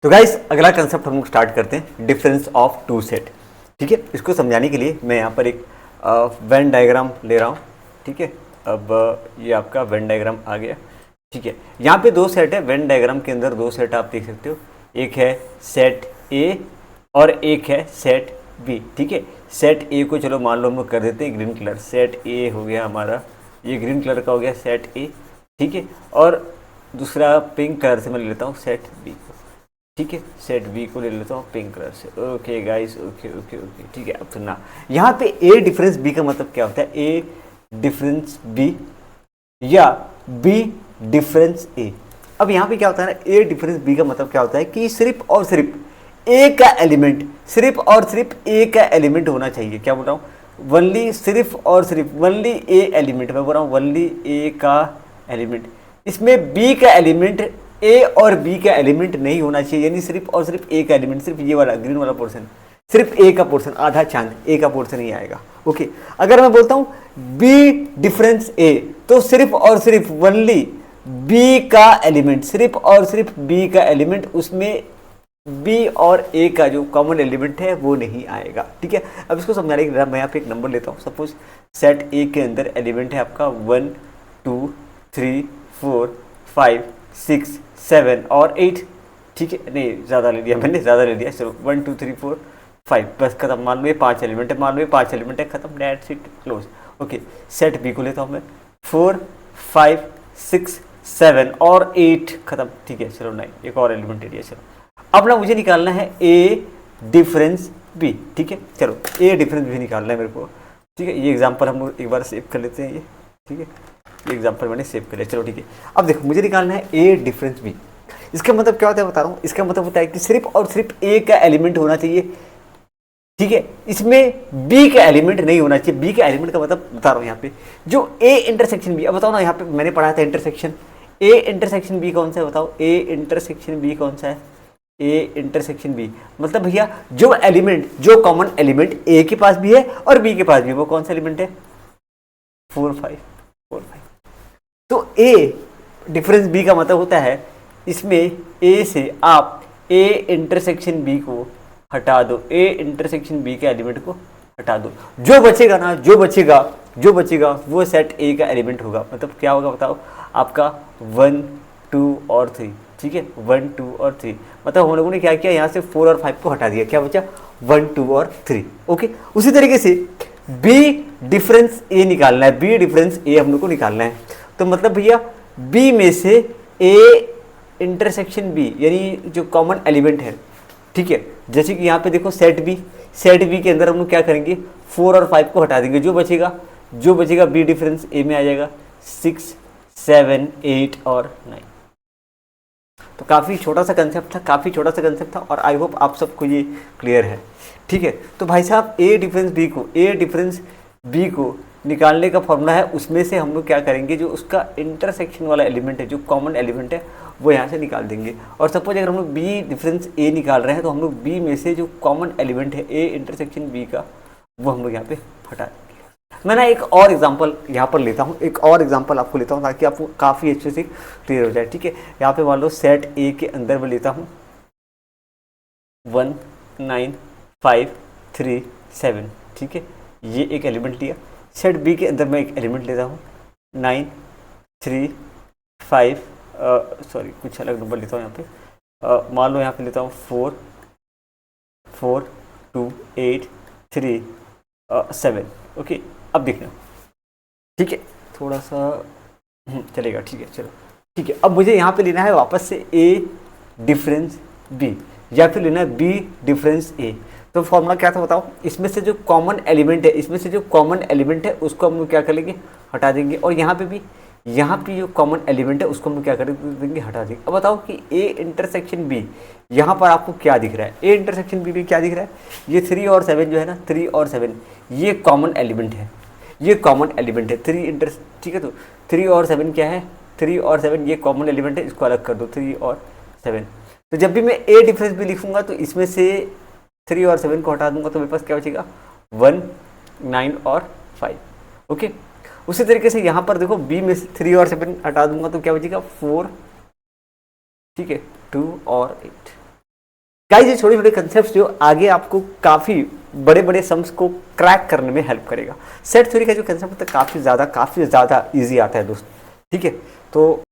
तो गाइस अगला कंसेप्ट हम लोग स्टार्ट करते हैं, डिफरेंस ऑफ टू सेट। ठीक है, इसको समझाने के लिए मैं यहाँ पर एक वेन डायग्राम ले रहा हूँ। ठीक है, अब ये आपका वेन डायग्राम आ गया। ठीक है, यहाँ पे दो सेट है, वेन डायग्राम के अंदर दो सेट आप देख सकते हो, एक है सेट ए और एक है सेट बी। ठीक है, सेट ए को चलो मान लो हम लोग कर देते हैं ग्रीन कलर, सेट ए हो गया हमारा, ये ग्रीन कलर का हो गया सेट ए। ठीक है, और दूसरा पिंक कलर से मैं ले लेता हूँ सेट बी को। ठीक है, सेट बी को ले लेता हूँ पिंक कलर से। Okay guys, okay okay okay. ठीक है, अब सुनना, यहाँ पे ए डिफरेंस बी का मतलब क्या होता है, ए डिफरेंस बी या बी डिफरेंस ए। अब यहाँ पे क्या होता है ना, ए डिफरेंस बी का मतलब क्या होता है कि सिर्फ और सिर्फ ए का एलिमेंट, सिर्फ और सिर्फ ए का एलिमेंट होना चाहिए। क्या बोल रहा हूँ, वनली, सिर्फ और सिर्फ वनली ए एलिमेंट, मैं बोल रहा हूँ वनली ए का एलिमेंट। इसमें बी का एलिमेंट ए और बी का एलिमेंट नहीं होना चाहिए, यानी सिर्फ और सिर्फ ए का एलिमेंट, सिर्फ ये वाला ग्रीन वाला पोर्शन, सिर्फ ए का पोर्शन, आधा चांद ए का पोर्शन ही आएगा। ओके, अगर मैं बोलता हूं बी डिफरेंस ए, तो सिर्फ और सिर्फ वनली बी का एलिमेंट, सिर्फ और सिर्फ बी का एलिमेंट, उसमें बी और ए का जो कॉमन एलिमेंट है वो नहीं आएगा। ठीक है, अब इसको समझाने के लिए मैं यहाँ पे एक नंबर लेता हूँ। सपोज सेट ए के अंदर एलिमेंट है आपका 1 2 3 4 5 6 7 और 8। ठीक है, नहीं ज़्यादा ले लिया मैंने, ज़्यादा ले लिया, चलो 1 2 3 4 5 बस खत्म। मान लो ये 5 एलिमेंट है, मान लो ये 5 एलिमेंट है, खत्म, that's it, close. Okay, set B को लेता हूँ मैं 4 5 6 7 और 8, खत्म। ठीक है, चलो 9, एक और एलिमेंट ले लिया। चलो अब ना मुझे निकालना है ए डिफरेंस बी। ठीक है, चलो ए डिफरेंस बी निकालना है मेरे को। ठीक है, ये एग्जाम्पल हम लोग एक बार सेव कर लेते हैं ये। ठीक है, ये एग्जाम्पल मैंने सेव कर लिया। चलो ठीक है, अब देखो मुझे निकालना है ए डिफरेंस बी। इसका मतलब क्या होता है बता रहा हूँ, इसका मतलब होता है कि सिर्फ और सिर्फ ए का एलिमेंट होना चाहिए। ठीक है, इसमें बी का एलिमेंट नहीं होना चाहिए। बी का एलिमेंट का मतलब बता रहा हूँ यहाँ पे, जो ए इंटरसेक्शन बी, अब बताओ ना, यहाँ पे मैंने पढ़ा था इंटरसेक्शन, ए इंटरसेक्शन बी कौन सा है बताओ, ए इंटरसेक्शन बी कौन सा है, ए इंटरसेक्शन बी मतलब भैया जो एलिमेंट, जो कॉमन एलिमेंट ए के पास भी है और बी के पास भी है, वो कौन सा एलिमेंट है, 4 5 4 5। तो ए डिफरेंस बी का मतलब होता है इसमें ए से आप ए इंटरसेक्शन बी को हटा दो, ए इंटरसेक्शन बी के एलिमेंट को हटा दो, जो बचेगा ना, जो बचेगा वो सेट ए का एलिमेंट होगा। मतलब क्या होगा बताओ, आपका 1 2 और 3। ठीक है, 1 2 और 3, मतलब हम लोगों ने क्या किया, यहाँ से 4 और 5 को हटा दिया, क्या बचा 1 2 और 3। ओके, उसी तरीके से बी डिफरेंस ए निकालना है, बी डिफरेंस ए हम लोग को निकालना है। तो मतलब भैया बी में से ए इंटरसेक्शन बी, यानी जो कॉमन एलिमेंट है। ठीक है, जैसे कि यहाँ पे देखो सेट बी, सेट बी के अंदर हम लोग क्या करेंगे, 4 और 5 को हटा देंगे, जो बचेगा बी डिफरेंस ए में आ जाएगा 6 7 8 और 9। तो काफ़ी छोटा सा कंसेप्ट था और आई होप आप सबको ये क्लियर है। ठीक है, तो भाई साहब ए डिफरेंस बी को निकालने का फॉर्मूला है, उसमें से हम लोग क्या करेंगे, जो उसका इंटरसेक्शन वाला एलिमेंट है, जो कॉमन एलिमेंट है, वो यहाँ से निकाल देंगे। और सपोज अगर हम लोग बी डिफरेंस ए निकाल रहे हैं, तो हम लोग बी में से जो कॉमन एलिमेंट है ए इंटरसेक्शन बी का, वो हम लोग यहाँ पे हटा देंगे। मैं ना एक और एग्जाम्पल यहाँ पर लेता हूँ, एक और एग्जाम्पल आपको लेता हूँ ताकि आपको काफ़ी अच्छे से क्लियर हो जाए। ठीक है, यहाँ पे मान लो सेट ए के अंदर मैं लेता हूँ 1 9 5 3 7। ठीक है, ये एक एलिमेंट लिया। सेट बी के अंदर मैं एक एलिमेंट लेता हूँ 9 3 5, सॉरी कुछ अलग नंबर लेता हूँ यहाँ पे, मान लो यहाँ पे लेता हूँ 4 4 2 8 3 7। ओके, अब देखना, ठीक है, थोड़ा सा चलेगा। ठीक है, चलो ठीक है, अब मुझे यहाँ पे लेना है वापस से ए डिफरेंस बी, या फिर लेना है बी डिफरेंस ए। तो फॉर्मूला क्या था बताओ, इसमें से जो कॉमन एलिमेंट है, उसको हम क्या कर लेंगे, हटा देंगे। और यहाँ पे जो कॉमन एलिमेंट है उसको हम क्या कर देंगे, हटा देंगे। अब बताओ कि ए इंटरसेक्शन बी, यहाँ पर आपको क्या दिख रहा है, ए इंटरसेक्शन बी में क्या दिख रहा है, ये 3 और 7 जो है ना, 3 और 7 ये कॉमन एलिमेंट है, ठीक है। तो 3 और 7 क्या है, 3 और 7 ये कॉमन एलिमेंट है, इसको अलग कर दो 3 और 7। तो जब भी मैं ए डिफरेंस भी लिखूंगा तो इसमें से 3 और 7 को हटा दूंगा, तो मेरे पास क्या बचेगा 1 9 और 5। ओके, उसी तरीके से यहाँ पर देखो बी में से 3 और 7 हटा दूंगा तो क्या बचेगा 4, ठीक है, 2 और 8। गाइस ये छोटे छोटे कंसेप्ट जो आगे आपको काफ़ी बड़े बड़े सम्स को क्रैक करने में हेल्प करेगा। सेट थ्योरी का जो कंसेप्ट होता है काफ़ी ज़्यादा ईजी आता है दोस्त, ठीक है। तो